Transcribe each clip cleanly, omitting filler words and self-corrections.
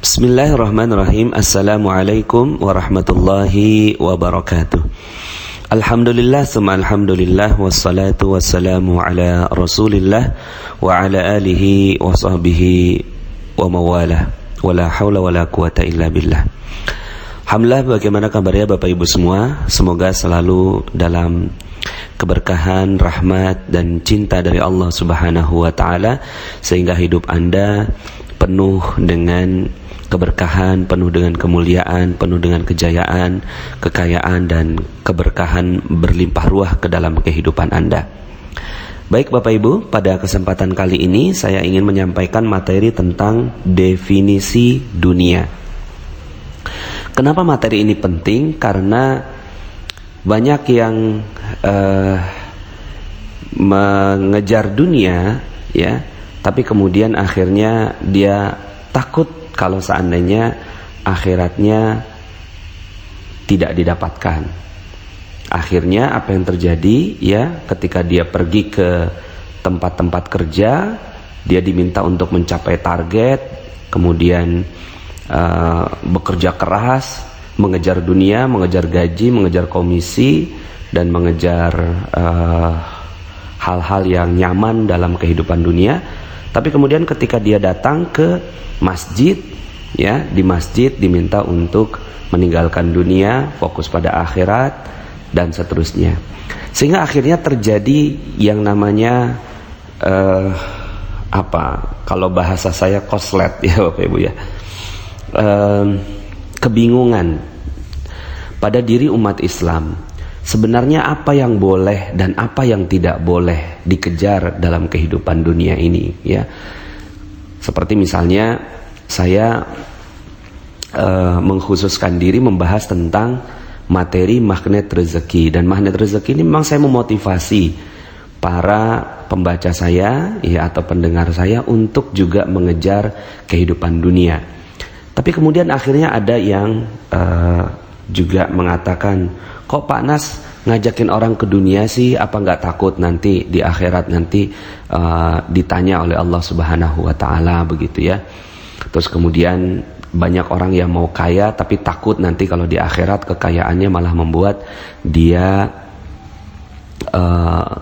Bismillahirrahmanirrahim. Assalamualaikum warahmatullahi wabarakatuh. Alhamdulillah summa alhamdulillah, wassalatu wassalamu ala rasulillah wa ala alihi wa sahbihi wa mawalah, wala hawla wala quwata illa billah. Alhamdulillah, bagaimana kabarnya Bapak Ibu semua? Semoga selalu dalam keberkahan, rahmat dan cinta dari Allah Subhanahu wa taala, sehingga hidup Anda penuh dengan keberkahan, penuh dengan kemuliaan, penuh dengan kejayaan, kekayaan dan keberkahan berlimpah ruah ke dalam kehidupan Anda. Baik Bapak Ibu, pada kesempatan kali ini saya ingin menyampaikan materi tentang definisi dunia. Kenapa materi ini penting? Karena banyak yang mengejar dunia, ya, tapi kemudian akhirnya dia takut kalau seandainya akhiratnya tidak didapatkan. Akhirnya apa yang terjadi, ya, ketika dia pergi ke tempat-tempat kerja, dia diminta untuk mencapai target, kemudian bekerja keras, mengejar dunia, mengejar gaji, mengejar komisi, dan mengejar hal-hal yang nyaman dalam kehidupan dunia. Tapi kemudian ketika dia datang ke masjid, ya, di masjid diminta untuk meninggalkan dunia, fokus pada akhirat dan seterusnya. Sehingga akhirnya terjadi yang namanya kalau bahasa saya koslet, ya Bapak Ibu, ya, kebingungan pada diri umat Islam. Sebenarnya apa yang boleh dan apa yang tidak boleh dikejar dalam kehidupan dunia ini, ya. Seperti misalnya saya mengkhususkan diri membahas tentang materi magnet rezeki, dan magnet rezeki ini memang saya memotivasi para pembaca saya, ya, atau pendengar saya untuk juga mengejar kehidupan dunia. Tapi kemudian akhirnya ada yang juga mengatakan, kok Pak Nas ngajakin orang ke dunia sih, apa nggak takut nanti di akhirat nanti ditanya oleh Allah Subhanahu wa taala, begitu ya. Terus kemudian banyak orang yang mau kaya tapi takut nanti kalau di akhirat kekayaannya malah membuat dia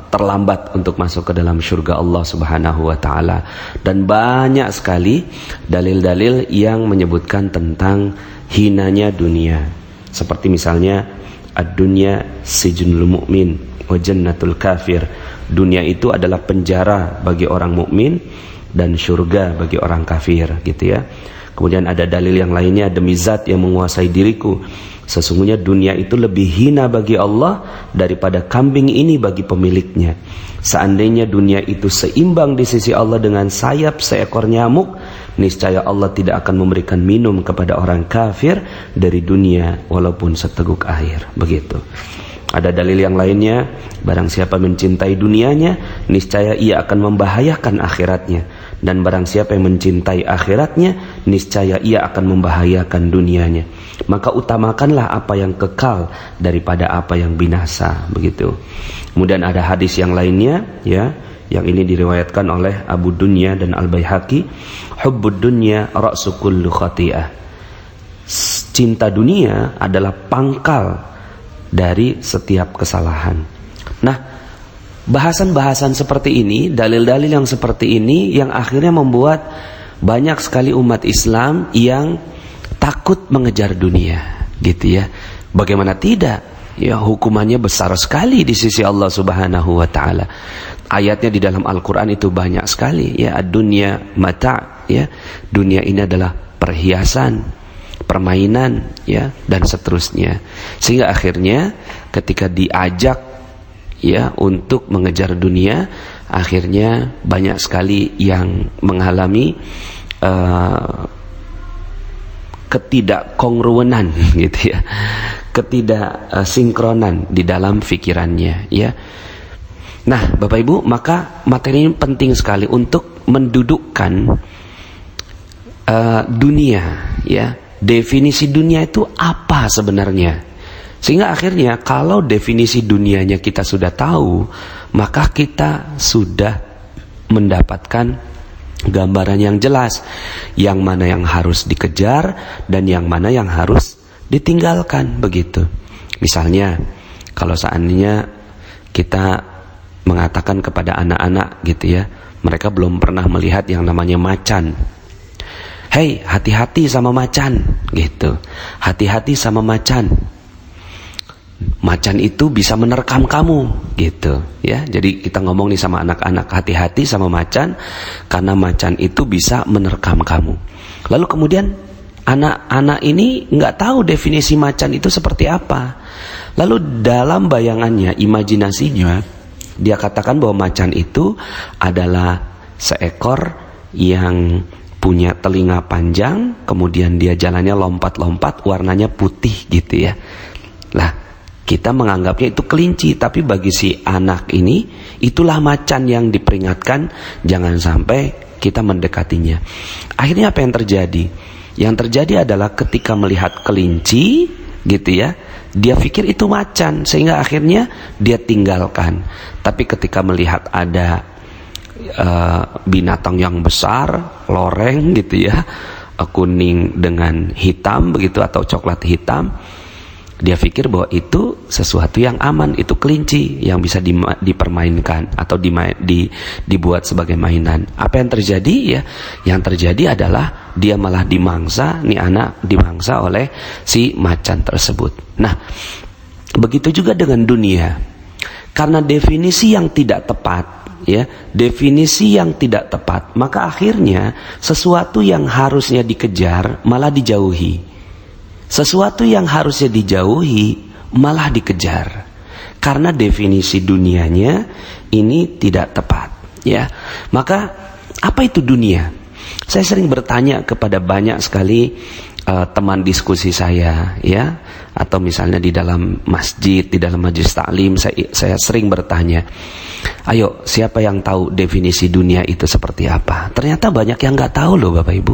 terlambat untuk masuk ke dalam surga Allah Subhanahu wa taala. Dan banyak sekali dalil-dalil yang menyebutkan tentang hinanya dunia. Seperti misalnya ad-dunya sijnul mu'min wa jannatul kafir. Dunia itu adalah penjara bagi orang mukmin dan surga bagi orang kafir, gitu ya. Kemudian ada dalil yang lainnya, demi zat yang menguasai diriku, sesungguhnya dunia itu lebih hina bagi Allah daripada kambing ini bagi pemiliknya. Seandainya dunia itu seimbang di sisi Allah dengan sayap seekor nyamuk, niscaya Allah tidak akan memberikan minum kepada orang kafir dari dunia walaupun seteguk air. Begitu. Ada dalil yang lainnya, barang siapa mencintai dunianya, niscaya ia akan membahayakan akhiratnya. Dan barang siapa yang mencintai akhiratnya, niscaya ia akan membahayakan dunianya. Maka utamakanlah apa yang kekal daripada apa yang binasa. Begitu. Kemudian ada hadis yang lainnya, ya, yang ini diriwayatkan oleh Abu Dunya dan Al-Baihaqi, hubbud dunya ra'su kulli khati'ah. Cinta dunia adalah pangkal dari setiap kesalahan. Nah, bahasan-bahasan seperti ini, dalil-dalil yang seperti ini yang akhirnya membuat banyak sekali umat Islam yang takut mengejar dunia, gitu ya. Bagaimana tidak? Ya, hukumannya besar sekali di sisi Allah Subhanahu wa taala. Ayatnya di dalam Al-Qur'an itu banyak sekali, ya, ad-dunya mata', ya. Dunia ini adalah perhiasan, permainan, ya, dan seterusnya. Sehingga akhirnya ketika diajak, ya, untuk mengejar dunia, akhirnya banyak sekali yang mengalami ketidakkongruenan, gitu ya, ketidaksinkronan di dalam pikirannya, ya. Nah, Bapak Ibu, maka materi ini penting sekali untuk mendudukkan dunia, ya. Definisi dunia itu apa sebenarnya? Sehingga akhirnya kalau definisi dunianya kita sudah tahu, maka kita sudah mendapatkan gambaran yang jelas, yang mana yang harus dikejar dan yang mana yang harus ditinggalkan, begitu. Misalnya kalau seandainya kita mengatakan kepada anak-anak gitu ya, mereka belum pernah melihat yang namanya macan. Hei, hati-hati sama macan gitu. Hati-hati sama macan. Macan itu bisa menerkam kamu gitu ya. Jadi kita ngomong nih sama anak-anak, hati-hati sama macan karena macan itu bisa menerkam kamu. Lalu kemudian anak-anak ini nggak tahu definisi macan itu seperti apa. Lalu dalam bayangannya, imajinasinya, dia katakan bahwa macan itu adalah seekor yang punya telinga panjang, kemudian dia jalannya lompat-lompat, warnanya putih gitu ya. Lah, kita menganggapnya itu kelinci, tapi bagi si anak ini, itulah macan yang diperingatkan jangan sampai kita mendekatinya. Akhirnya apa yang terjadi? Yang terjadi adalah ketika melihat kelinci, gitu ya, dia pikir itu macan, sehingga akhirnya dia tinggalkan. Tapi ketika melihat ada binatang yang besar, loreng gitu ya, kuning dengan hitam begitu atau coklat hitam, dia pikir bahwa itu sesuatu yang aman, itu kelinci yang bisa dipermainkan atau dibuat sebagai mainan. Apa yang terjadi ya? Yang terjadi adalah dia malah dimangsa, nih anak dimangsa oleh si macan tersebut. Nah, begitu juga dengan dunia. Karena definisi yang tidak tepat, ya, definisi yang tidak tepat, maka akhirnya sesuatu yang harusnya dikejar malah dijauhi. Sesuatu yang harusnya dijauhi malah dikejar karena definisi dunianya ini tidak tepat, ya. Maka apa itu dunia? Saya sering bertanya kepada banyak sekali teman diskusi saya, ya, atau misalnya di dalam masjid, di dalam majelis taklim, saya sering bertanya, ayo siapa yang tahu definisi dunia itu seperti apa? Ternyata banyak yang nggak tahu loh, Bapak Ibu.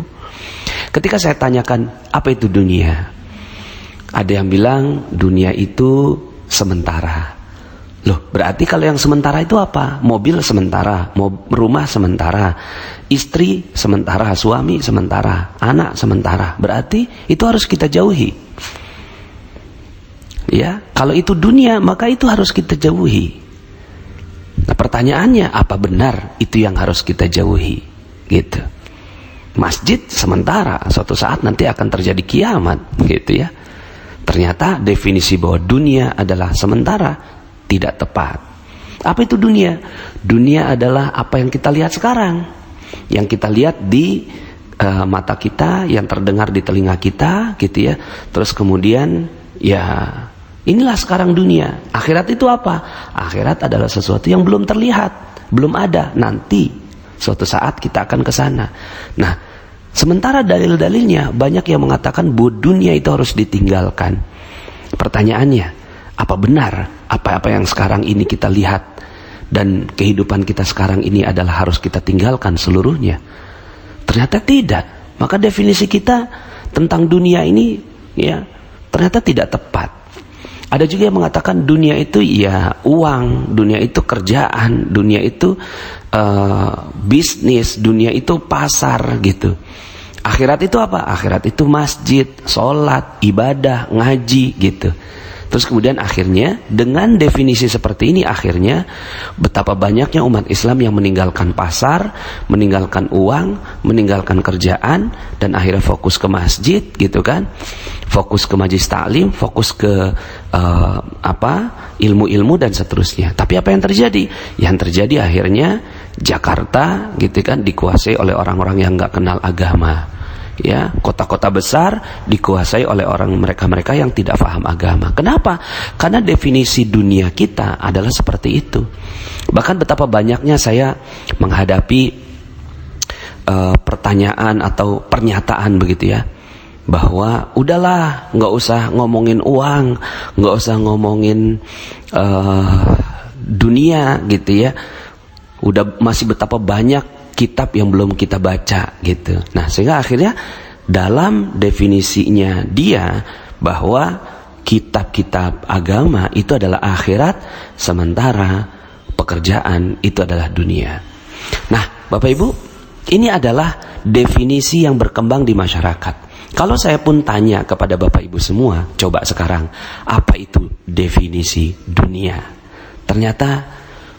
Ketika saya tanyakan apa itu dunia, ada yang bilang dunia itu sementara. Loh, berarti kalau yang sementara itu apa? Mobil sementara, rumah sementara, istri sementara, suami sementara, anak sementara. Berarti itu harus kita jauhi. Ya, kalau itu dunia, maka itu harus kita jauhi. Nah, pertanyaannya, apa benar itu yang harus kita jauhi? Gitu. Masjid sementara, suatu saat nanti akan terjadi kiamat, gitu ya. Ternyata definisi bahwa dunia adalah sementara tidak tepat. Apa itu dunia? Dunia adalah apa yang kita lihat sekarang, yang kita lihat di mata kita, yang terdengar di telinga kita, gitu ya. Terus kemudian, ya inilah sekarang dunia. Akhirat itu apa? Akhirat adalah sesuatu yang belum terlihat, belum ada. Nanti suatu saat kita akan ke sana. Nah, sementara dalil-dalilnya banyak yang mengatakan bahwa dunia itu harus ditinggalkan. Pertanyaannya, apa benar apa-apa yang sekarang ini kita lihat dan kehidupan kita sekarang ini adalah harus kita tinggalkan seluruhnya? Ternyata tidak. Maka definisi kita tentang dunia ini ya ternyata tidak tepat. Ada juga yang mengatakan dunia itu ya uang, dunia itu kerjaan, dunia itu bisnis, dunia itu pasar gitu. Akhirat itu apa? Akhirat itu masjid, sholat, ibadah, ngaji gitu. Terus kemudian akhirnya dengan definisi seperti ini, akhirnya betapa banyaknya umat Islam yang meninggalkan pasar, meninggalkan uang, meninggalkan kerjaan, dan akhirnya fokus ke masjid gitu kan, fokus ke majelis taklim, fokus ke ilmu-ilmu dan seterusnya. Tapi apa yang terjadi? Yang terjadi akhirnya Jakarta gitu kan dikuasai oleh orang-orang yang nggak kenal agama. Ya, kota-kota besar dikuasai oleh orang mereka yang tidak paham agama. Kenapa? Karena definisi dunia kita adalah seperti itu. Bahkan betapa banyaknya saya menghadapi pertanyaan atau pernyataan begitu ya, bahwa udahlah nggak usah ngomongin uang, nggak usah ngomongin dunia gitu ya. Udah masih betapa banyak kitab yang belum kita baca gitu. Nah, sehingga akhirnya dalam definisinya dia bahwa kitab-kitab agama itu adalah akhirat, sementara pekerjaan itu adalah dunia. Nah, Bapak Ibu, Ini adalah definisi yang berkembang di masyarakat. Kalau saya pun tanya kepada Bapak Ibu semua, coba sekarang, apa itu definisi dunia? Ternyata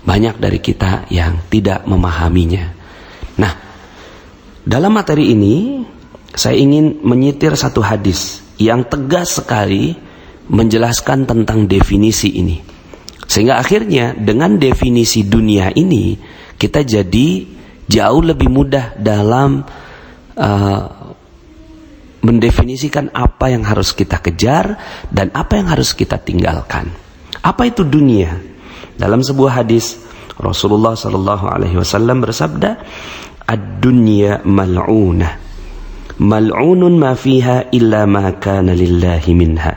banyak dari kita yang tidak memahaminya. Nah, dalam materi ini, saya ingin menyitir satu hadis yang tegas sekali menjelaskan tentang definisi ini. Sehingga akhirnya dengan definisi dunia ini, kita jadi jauh lebih mudah dalam mendefinisikan apa yang harus kita kejar dan apa yang harus kita tinggalkan. Apa itu dunia? Dalam sebuah hadis Rasulullah SAW bersabda, "Ad-dunya mal'unah, mal'unun ma fiha illa ma kana lillahi minha."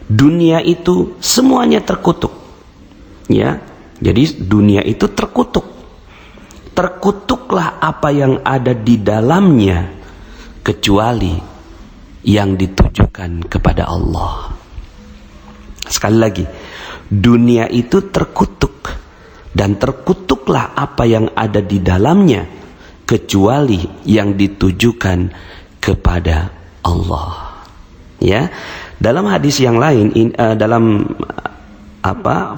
Dunia itu semuanya terkutuk. Ya, jadi dunia itu terkutuk. Terkutuklah apa yang ada di dalamnya kecuali yang ditujukan kepada Allah. Sekali lagi, dunia itu terkutuk dan terkutuklah apa yang ada di dalamnya kecuali yang ditujukan kepada Allah. Ya, dalam hadis yang lain, dalam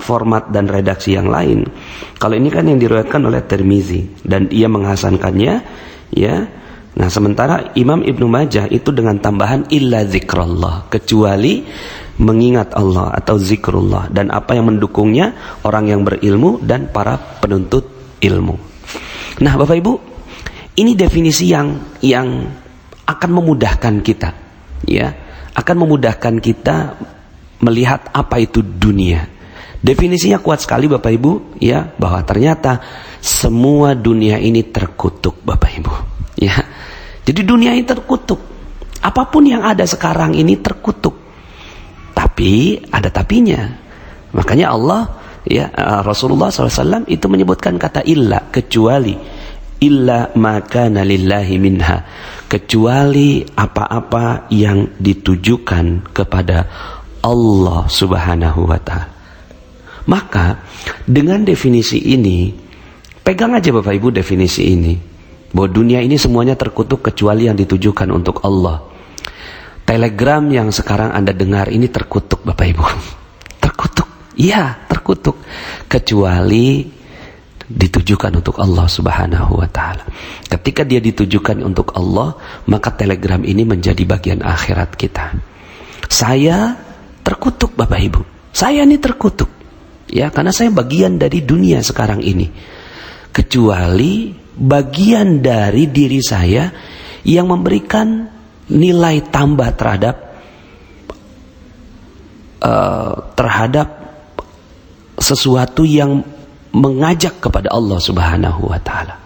format dan redaksi yang lain. Kalau ini kan yang diriwayatkan oleh Tirmizi dan ia menghasankannya, ya. Nah, sementara Imam Ibnu Majah itu dengan tambahan illa zikrullah, kecuali mengingat Allah atau zikrullah, dan apa yang mendukungnya orang yang berilmu dan para penuntut ilmu. Nah, Bapak Ibu, ini definisi yang akan memudahkan kita, ya, akan memudahkan kita melihat apa itu dunia. Definisinya kuat sekali Bapak Ibu, ya, bahwa ternyata semua dunia ini terkutuk Bapak Ibu, ya. Jadi dunia ini terkutuk. Apapun yang ada sekarang ini terkutuk. Tapi ada tapinya. Makanya Allah, ya, Rasulullah SAW itu menyebutkan kata illa, kecuali, illa ma kana lillahi minha, kecuali apa-apa yang ditujukan kepada Allah Subhanahu wa ta'ala. Maka dengan definisi ini, pegang aja Bapak Ibu definisi ini, bahwa dunia ini semuanya terkutuk kecuali yang ditujukan untuk Allah. Telegram yang sekarang Anda dengar ini terkutuk Bapak Ibu. Terkutuk, iya terkutuk, kecuali ditujukan untuk Allah Subhanahu wa ta'ala. Ketika dia ditujukan untuk Allah, maka telegram ini menjadi bagian akhirat kita. Saya terkutuk Bapak Ibu, saya ini terkutuk, ya, karena saya bagian dari dunia sekarang ini, kecuali bagian dari diri saya yang memberikan nilai tambah terhadap sesuatu yang mengajak kepada Allah Subhanahu wa ta'ala.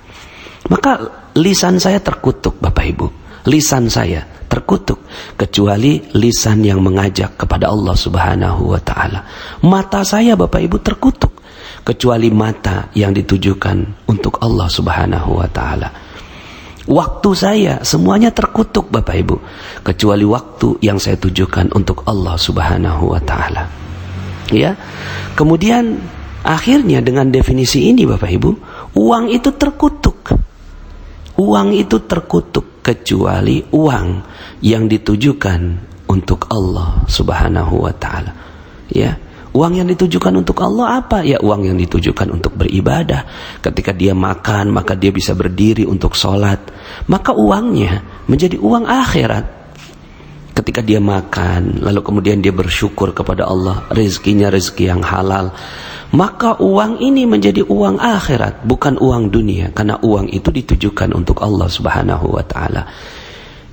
Maka lisan saya terkutuk Bapak Ibu, lisan saya terkutuk, kecuali lisan yang mengajak kepada Allah Subhanahu wa ta'ala. Mata saya Bapak Ibu terkutuk, kecuali mata yang ditujukan untuk Allah Subhanahu wa ta'ala. Waktu saya semuanya terkutuk Bapak Ibu, kecuali waktu yang saya tujukan untuk Allah Subhanahu wa ta'ala. Ya. Kemudian akhirnya dengan definisi ini Bapak Ibu, uang itu terkutuk. Uang itu terkutuk kecuali uang yang ditujukan untuk Allah Subhanahu wa ta'ala. Ya. Uang yang ditujukan untuk Allah apa? Ya, uang yang ditujukan untuk beribadah. Ketika dia makan, maka dia bisa berdiri untuk sholat. Maka uangnya menjadi uang akhirat. Ketika dia makan, lalu kemudian dia bersyukur kepada Allah, rezekinya rezeki yang halal, maka uang ini menjadi uang akhirat, bukan uang dunia. Karena uang itu ditujukan untuk Allah Subhanahu wa ta'ala.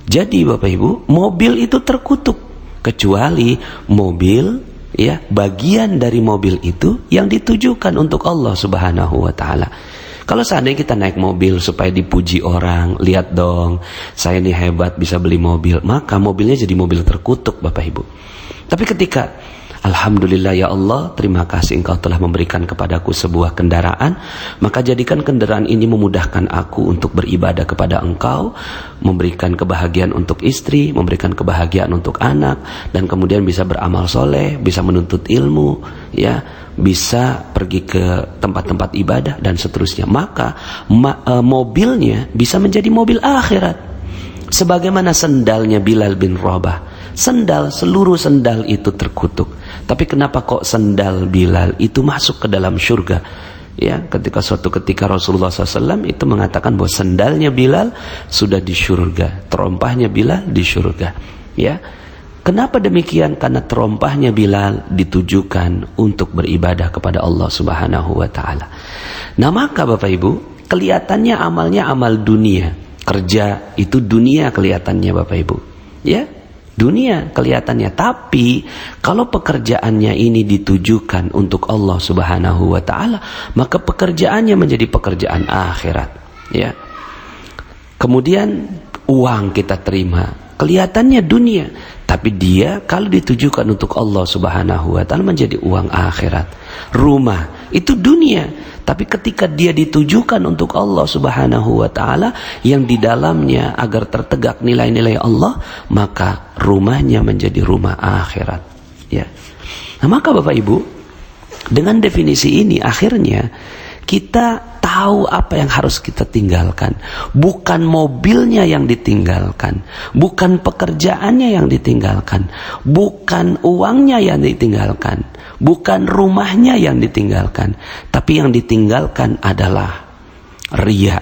Jadi Bapak Ibu, mobil itu terkutuk, kecuali mobil, ya, bagian dari mobil itu yang ditujukan untuk Allah Subhanahu wa ta'ala. Kalau seandainya kita naik mobil supaya dipuji orang, lihat dong, saya ini hebat bisa beli mobil, maka mobilnya jadi mobil terkutuk Bapak Ibu. Tapi ketika Alhamdulillah ya Allah, terima kasih Engkau telah memberikan kepadaku sebuah kendaraan, maka jadikan kendaraan ini memudahkan aku untuk beribadah kepada Engkau, memberikan kebahagiaan untuk istri, memberikan kebahagiaan untuk anak, dan kemudian bisa beramal soleh, bisa menuntut ilmu, ya, bisa pergi ke tempat-tempat ibadah dan seterusnya. Maka mobilnya bisa menjadi mobil akhirat, sebagaimana sendalnya Bilal bin Rabah. Seluruh sendal itu terkutuk, tapi kenapa kok sendal Bilal itu masuk ke dalam surga? Ya, suatu ketika Rasulullah SAW itu mengatakan bahwa sendalnya Bilal sudah di surga, terompahnya Bilal di surga. Ya, kenapa demikian? Karena terompahnya Bilal ditujukan untuk beribadah kepada Allah Subhanahu Wa Taala. Nah, maka Bapak Ibu, kelihatannya amalnya amal dunia, kerja itu dunia kelihatannya Bapak Ibu, ya. Dunia kelihatannya, tapi kalau pekerjaannya ini ditujukan untuk Allah Subhanahu Wa Taala, maka pekerjaannya menjadi pekerjaan akhirat, ya. Kemudian uang kita terima, kelihatannya dunia, tapi dia kalau ditujukan untuk Allah Subhanahu Wa Taala menjadi uang akhirat. Rumah itu dunia, tapi ketika dia ditujukan untuk Allah Subhanahu Wa Taala yang di dalamnya agar tertegak nilai-nilai Allah, maka rumahnya menjadi rumah akhirat, ya. Nah, maka Bapak Ibu, dengan definisi ini akhirnya kita tahu apa yang harus kita tinggalkan. Bukan mobilnya yang ditinggalkan, bukan pekerjaannya yang ditinggalkan, bukan uangnya yang ditinggalkan, bukan rumahnya yang ditinggalkan, tapi yang ditinggalkan adalah riya,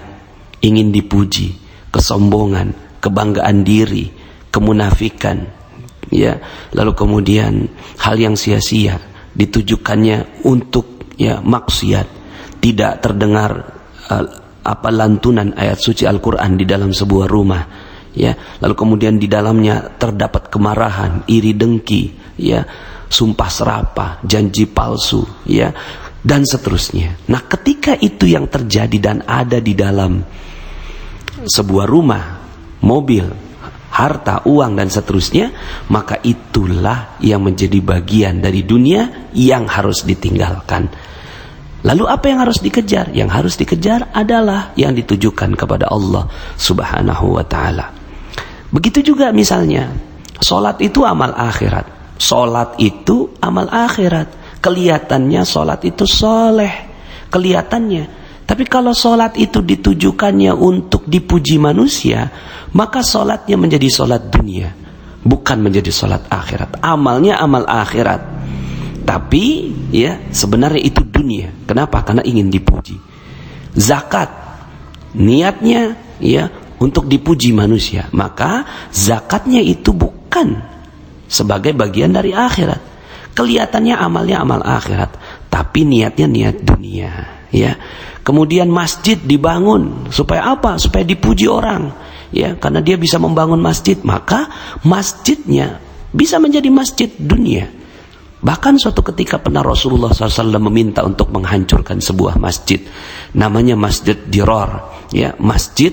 ingin dipuji, kesombongan, kebanggaan diri, kemunafikan, ya. Lalu kemudian hal yang sia-sia ditujukannya untuk, ya, maksiat. Tidak terdengar lantunan ayat suci Al-Quran di dalam sebuah rumah, ya. Lalu kemudian di dalamnya terdapat kemarahan, iri dengki, ya, sumpah serapah, janji palsu, ya, dan seterusnya. Nah, ketika itu yang terjadi dan ada di dalam sebuah rumah, mobil, harta, uang, dan seterusnya, maka itulah yang menjadi bagian dari dunia yang harus ditinggalkan. Lalu apa yang harus dikejar? Yang harus dikejar adalah yang ditujukan kepada Allah Subhanahu Wa Taala. Begitu juga misalnya, sholat itu amal akhirat. Sholat itu amal akhirat. Kelihatannya sholat itu soleh, kelihatannya. Tapi kalau sholat itu ditujukannya untuk dipuji manusia, maka sholatnya menjadi sholat dunia, bukan menjadi sholat akhirat. Amalnya amal akhirat, tapi, ya, sebenarnya itu dunia. Kenapa? Karena ingin dipuji. Zakat, niatnya, ya, untuk dipuji manusia, maka zakatnya itu bukan sebagai bagian dari akhirat. Kelihatannya amalnya amal akhirat, tapi niatnya niat dunia, ya. Kemudian masjid dibangun supaya apa? Supaya dipuji orang, ya, karena dia bisa membangun masjid, maka masjidnya bisa menjadi masjid dunia. Bahkan suatu ketika pernah Rasulullah SAW meminta untuk menghancurkan sebuah masjid, namanya Masjid Dirar, ya, masjid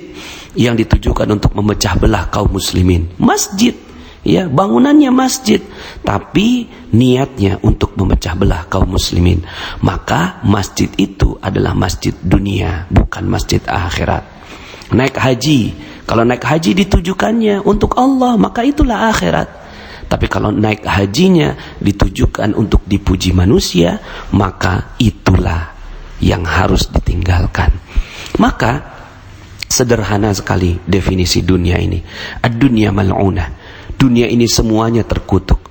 yang ditujukan untuk memecah belah kaum muslimin. Masjid, ya, bangunannya masjid, tapi niatnya untuk memecah belah kaum muslimin. Maka masjid itu adalah masjid dunia, bukan masjid akhirat. Naik haji, kalau naik haji ditujukannya untuk Allah, maka itulah akhirat. Tapi kalau naik hajinya ditujukan untuk dipuji manusia, maka itulah yang harus ditinggalkan. Maka sederhana sekali definisi dunia ini. Ad-dunya mal'unah. Dunia ini semuanya terkutuk.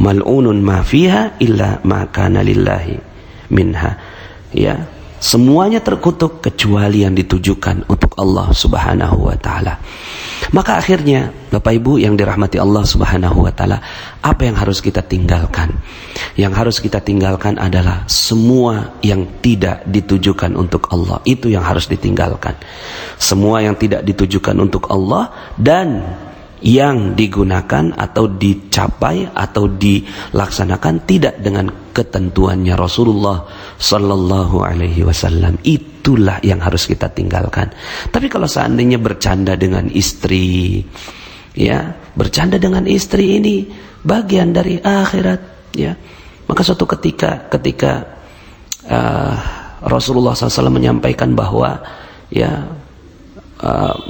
Mal'unun ma fiha illa ma kana lillahi minha. Ya, semuanya terkutuk kecuali yang ditujukan untuk Allah Subhanahu Wa Taala. Maka akhirnya Bapak Ibu yang dirahmati Allah Subhanahu Wa Taala, apa yang harus kita tinggalkan? Yang harus kita tinggalkan adalah semua yang tidak ditujukan untuk Allah. Itu yang harus ditinggalkan. Semua yang tidak ditujukan untuk Allah dan yang digunakan atau dicapai atau dilaksanakan tidak dengan ketentuannya Rasulullah Sallallahu Alaihi Wasallam, itulah yang harus kita tinggalkan. Tapi kalau seandainya bercanda dengan istri, ya, bercanda dengan istri ini bagian dari akhirat, ya, Maka suatu ketika Rasulullah SAW menyampaikan bahwa ya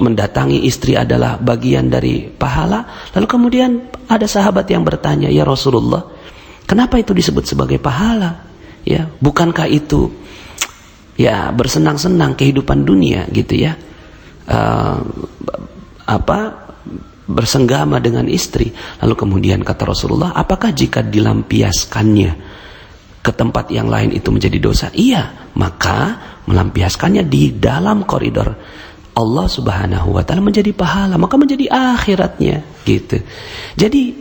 mendatangi istri adalah bagian dari pahala. Lalu kemudian ada sahabat yang bertanya, ya Rasulullah, kenapa itu disebut sebagai pahala? Ya, bukankah itu ya bersenang-senang kehidupan dunia gitu ya? Bersenggama dengan istri. Lalu kemudian kata Rasulullah, apakah jika dilampiaskannya ke tempat yang lain itu menjadi dosa? Iya, maka melampiaskannya di dalam koridor Allah Subhanahu wa ta'ala menjadi pahala, maka menjadi akhiratnya gitu. Jadi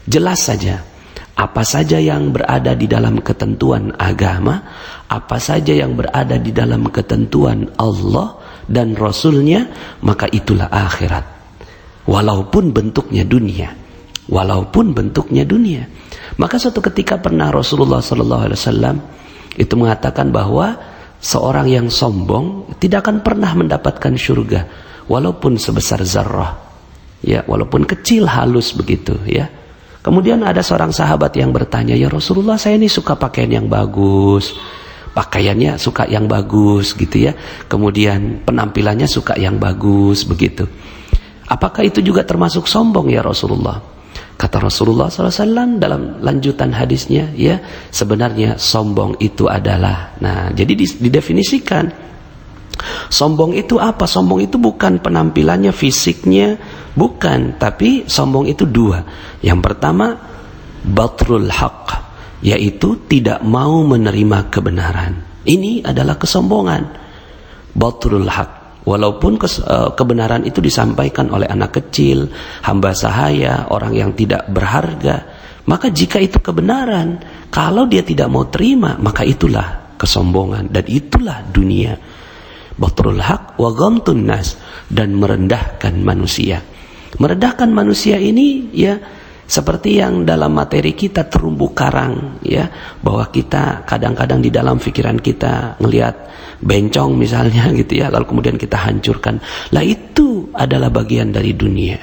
jelas saja, apa saja yang berada di dalam ketentuan agama, apa saja yang berada di dalam ketentuan Allah dan Rasulnya, maka itulah akhirat, walaupun bentuknya dunia. Maka suatu ketika pernah Rasulullah SAW itu mengatakan bahwa seorang yang sombong tidak akan pernah mendapatkan surga walaupun sebesar zarrah, ya, walaupun kecil halus begitu ya. Kemudian ada seorang sahabat yang bertanya, ya Rasulullah, saya ini suka pakaian yang bagus, pakaiannya suka yang bagus gitu ya, kemudian penampilannya suka yang bagus begitu, apakah itu juga termasuk sombong ya Rasulullah? Kata Rasulullah SAW dalam lanjutan hadisnya, ya, sebenarnya sombong itu adalah, nah jadi didefinisikan sombong itu apa? Sombong itu bukan penampilannya, fisiknya, bukan, tapi sombong itu dua. Yang pertama, batrul haq, yaitu tidak mau menerima kebenaran. Ini adalah kesombongan, batrul haq. Walaupun kebenaran itu disampaikan oleh anak kecil, hamba sahaya, orang yang tidak berharga, maka jika itu kebenaran, kalau dia tidak mau terima, maka itulah kesombongan, dan itulah dunia. Batrul haq wa ghamtun nas, dan merendahkan manusia. Merendahkan manusia ini ya seperti yang dalam materi kita terumbu karang, ya, bahwa kita kadang-kadang di dalam pikiran kita ngelihat bencong misalnya gitu ya, lalu kemudian kita hancurkan. Lah itu adalah bagian dari dunia,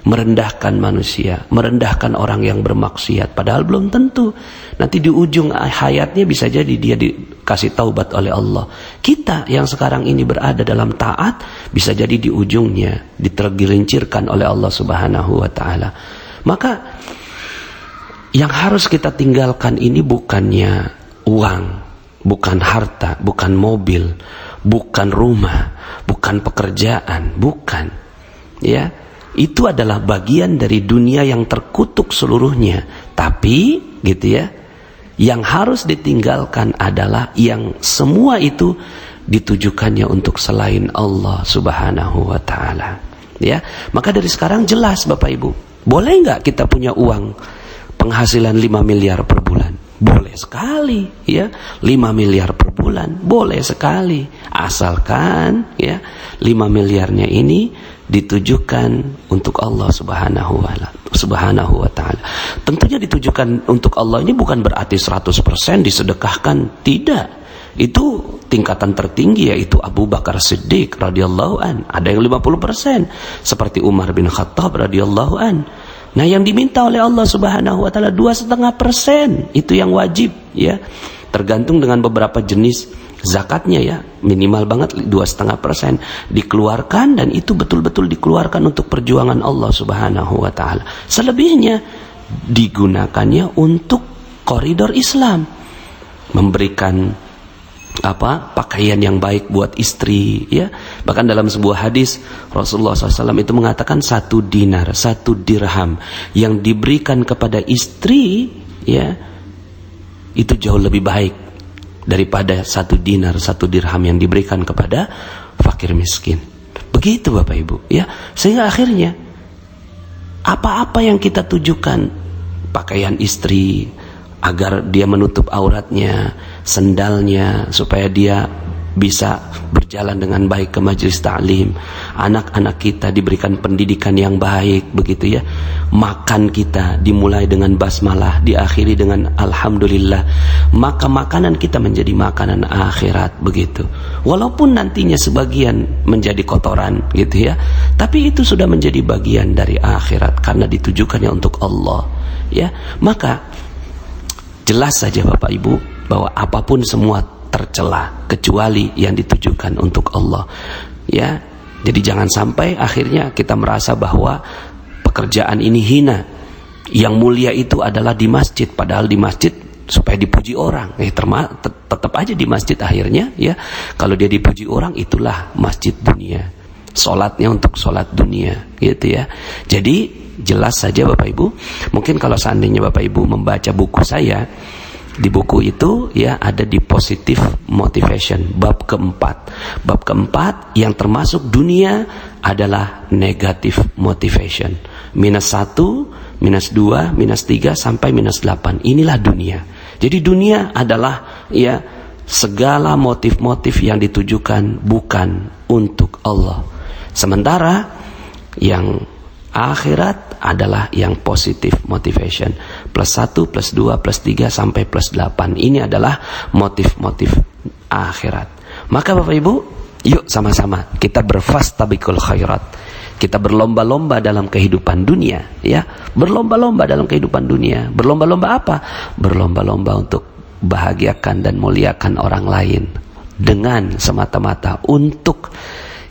merendahkan manusia, merendahkan orang yang bermaksiat, padahal belum tentu nanti di ujung hayatnya bisa jadi dia dikasih taubat oleh Allah. Kita yang sekarang ini berada dalam taat, bisa jadi di ujungnya ditergelincirkan oleh Allah Subhanahu wa ta'ala. Maka yang harus kita tinggalkan ini bukannya uang, bukan harta, bukan mobil, bukan rumah, bukan pekerjaan, bukan. Ya, itu adalah bagian dari dunia yang terkutuk seluruhnya. Tapi, gitu ya, yang harus ditinggalkan adalah yang semua itu ditujukannya untuk selain Allah Subhanahu wa ta'ala. Ya, maka dari sekarang jelas Bapak Ibu, boleh nggak kita punya uang penghasilan 5 miliar per bulan? Boleh sekali, ya. 5 miliar per bulan boleh sekali, asalkan ya 5 miliarnya ini ditujukan untuk Allah Subhanahu wa ta'ala. Tentunya ditujukan untuk Allah ini bukan berarti 100% disedekahkan, tidak. Itu tingkatan tertinggi, yaitu Abu Bakar Siddiq radhiyallahu an. Ada yang 50%, seperti Umar bin Khattab radhiyallahu an. Nah, yang diminta oleh Allah Subhanahu wa ta'ala 2,5%, itu yang wajib, ya. Tergantung dengan beberapa jenis zakatnya, ya. Minimal banget 2,5% dikeluarkan, dan itu betul-betul dikeluarkan untuk perjuangan Allah Subhanahu wa ta'ala. Selebihnya digunakannya untuk koridor Islam, memberikan pakaian yang baik buat istri, ya. Bahkan dalam sebuah hadis Rasulullah SAW itu mengatakan 1 dinar, 1 dirham yang diberikan kepada istri, ya, itu jauh lebih baik daripada 1 dinar, 1 dirham yang diberikan kepada fakir miskin. Begitu Bapak Ibu, ya. Sehingga akhirnya apa-apa yang kita tujukan, pakaian istri agar dia menutup auratnya, sendalnya supaya dia bisa berjalan dengan baik ke majelis ta'lim, anak-anak kita diberikan pendidikan yang baik, begitu ya. Makan kita dimulai dengan basmalah, diakhiri dengan alhamdulillah, maka makanan kita menjadi makanan akhirat, begitu. Walaupun nantinya sebagian menjadi kotoran, gitu ya, tapi itu sudah menjadi bagian dari akhirat karena ditujukannya untuk Allah, ya. Maka Jelas saja Bapak Ibu bahwa apapun semua tercela kecuali yang ditujukan untuk Allah. Ya, jadi jangan sampai akhirnya kita merasa bahwa pekerjaan ini hina. Yang mulia itu adalah di masjid, padahal di masjid supaya dipuji orang. Tetap aja di masjid akhirnya ya. Kalau dia dipuji orang, itulah masjid dunia. Salatnya untuk salat dunia, gitu ya. Jadi jelas saja Bapak Ibu, mungkin kalau seandainya Bapak Ibu membaca buku saya, di buku itu ya ada di positive motivation bab keempat. Bab keempat yang termasuk dunia adalah negative motivation. -1, -2, -3 sampai -8. Inilah dunia. Jadi dunia adalah ya segala motif-motif yang ditujukan bukan untuk Allah. Sementara yang akhirat adalah yang positive motivation. +1, +2, +3 sampai +8. Ini adalah motif-motif akhirat. Maka Bapak Ibu, yuk sama-sama kita berfastabiqul khairat. Kita berlomba-lomba dalam kehidupan dunia, ya. Berlomba-lomba dalam kehidupan dunia. Berlomba-lomba apa? Berlomba-lomba untuk bahagiakan dan muliakan orang lain dengan semata-mata untuk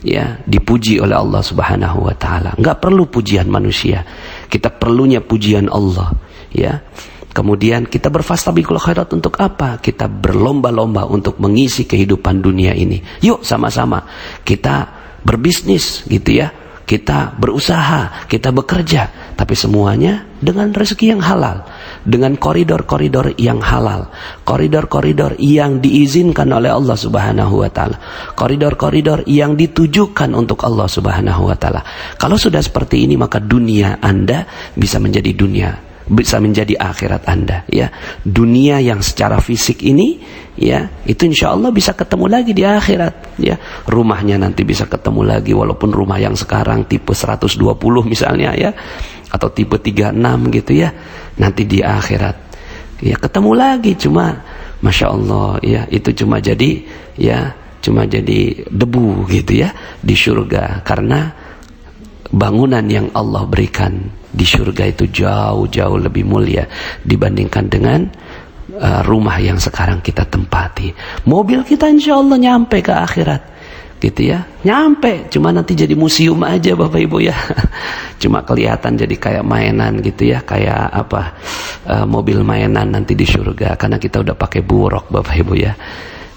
ya dipuji oleh Allah Subhanahu wa taala. Enggak perlu pujian manusia. Kita perlunya pujian Allah, ya. Kemudian kita berfastabiqul khairat untuk apa? Kita berlomba-lomba untuk mengisi kehidupan dunia ini. Yuk sama-sama kita berbisnis gitu ya. Kita berusaha, kita bekerja, tapi semuanya dengan rezeki yang halal, dengan koridor-koridor yang halal, koridor-koridor yang diizinkan oleh Allah Subhanahu wa taala, koridor-koridor yang ditujukan untuk Allah Subhanahu wa taala. Kalau sudah seperti ini, maka dunia Anda bisa menjadi dunia, bisa menjadi akhirat Anda, ya. Dunia yang secara fisik ini, ya, itu insya Allah bisa ketemu lagi di akhirat, ya. Rumahnya nanti bisa ketemu lagi, walaupun rumah yang sekarang tipe 120 misalnya, ya, atau tipe 36 gitu ya. Nanti di akhirat, ya, ketemu lagi, cuma masya Allah, ya, itu cuma jadi, ya, cuma jadi debu gitu ya di surga, karena bangunan yang Allah berikan di surga itu jauh-jauh lebih mulia dibandingkan dengan rumah yang sekarang kita tempati. Mobil kita insya Allah nyampe ke akhirat, gitu ya, nyampe. Cuma nanti jadi museum aja Bapak Ibu ya. Cuma kelihatan jadi kayak mainan gitu ya, kayak apa, mobil mainan nanti di surga, karena kita udah pakai buruk Bapak Ibu ya.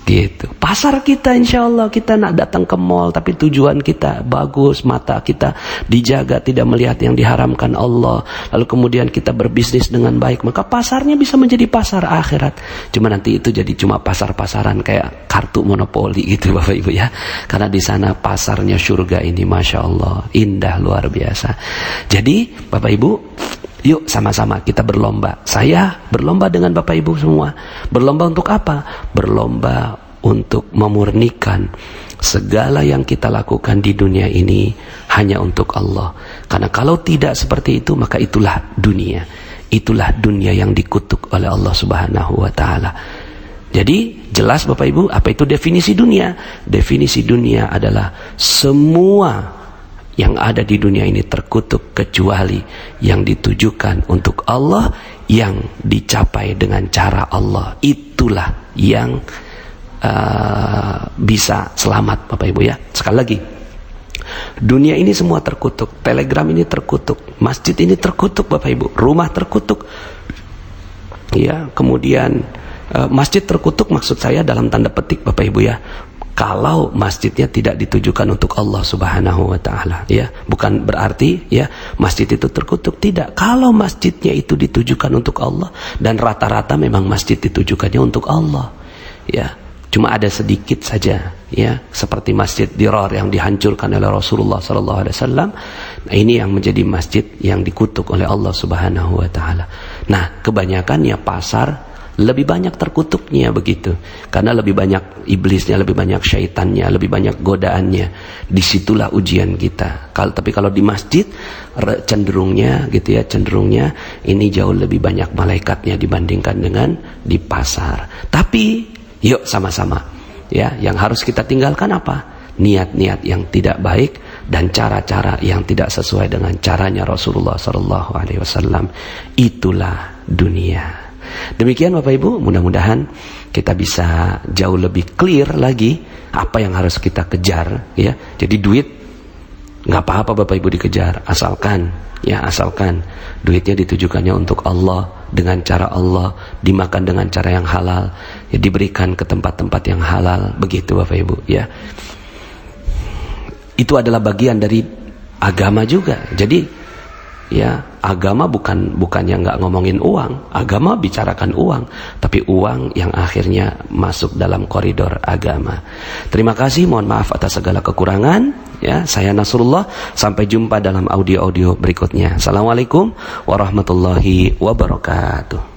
Gitu. Pasar kita insya Allah, kita nak datang ke mall tapi tujuan kita bagus, mata kita dijaga tidak melihat yang diharamkan Allah, lalu kemudian kita berbisnis dengan baik, maka pasarnya bisa menjadi pasar akhirat. Cuma nanti itu jadi cuma pasar-pasaran kayak kartu monopoli gitu Bapak Ibu ya, karena di sana pasarnya surga ini masya Allah indah luar biasa. Jadi Bapak Ibu, yuk sama-sama kita berlomba. Saya berlomba dengan Bapak Ibu semua. Berlomba untuk apa? Berlomba untuk memurnikan segala yang kita lakukan di dunia ini hanya untuk Allah. Karena kalau tidak seperti itu, maka itulah dunia. Itulah dunia yang dikutuk oleh Allah Subhanahu wa taala. Jadi jelas Bapak Ibu, apa itu definisi dunia? Definisi dunia adalah semua yang ada di dunia ini terkutuk kecuali yang ditujukan untuk Allah, yang dicapai dengan cara Allah. Itulah yang bisa selamat Bapak Ibu ya. Sekali lagi, dunia ini semua terkutuk. Telegram ini terkutuk, masjid ini terkutuk Bapak Ibu, rumah terkutuk ya. Kemudian masjid terkutuk, maksud saya dalam tanda petik Bapak Ibu ya, kalau masjidnya tidak ditujukan untuk Allah Subhanahu wa taala, ya. Bukan berarti ya masjid itu terkutuk, tidak. Kalau masjidnya itu ditujukan untuk Allah, dan rata-rata memang masjid ditujukannya untuk Allah, ya. Cuma ada sedikit saja, ya, seperti Masjid Dirar yang dihancurkan oleh Rasulullah sallallahu alaihi wasallam. Nah, ini yang menjadi masjid yang dikutuk oleh Allah Subhanahu wa taala. Nah, kebanyakannya pasar lebih banyak terkutuknya begitu, karena lebih banyak iblisnya, lebih banyak syaitannya, lebih banyak godaannya. Disitulah ujian kita. Tapi kalau di masjid cenderungnya gitu ya, cenderungnya ini jauh lebih banyak malaikatnya dibandingkan dengan di pasar. Tapi yuk sama-sama ya, yang harus kita tinggalkan apa? Niat-niat yang tidak baik dan cara-cara yang tidak sesuai dengan caranya Rasulullah sallallahu alaihi wasallam. Itulah dunia. Demikian Bapak Ibu, mudah-mudahan kita bisa jauh lebih clear lagi apa yang harus kita kejar, ya. Jadi duit nggak apa-apa Bapak Ibu dikejar, asalkan duitnya ditujukannya untuk Allah, dengan cara Allah, dimakan dengan cara yang halal, ya, diberikan ke tempat-tempat yang halal, begitu Bapak Ibu, ya. Itu adalah bagian dari agama juga. Jadi ya, agama bukannya nggak ngomongin uang, agama bicarakan uang, tapi uang yang akhirnya masuk dalam koridor agama. Terima kasih, mohon maaf atas segala kekurangan, ya. Saya Nasrullah, sampai jumpa dalam audio-audio berikutnya. Assalamualaikum warahmatullahi wabarakatuh.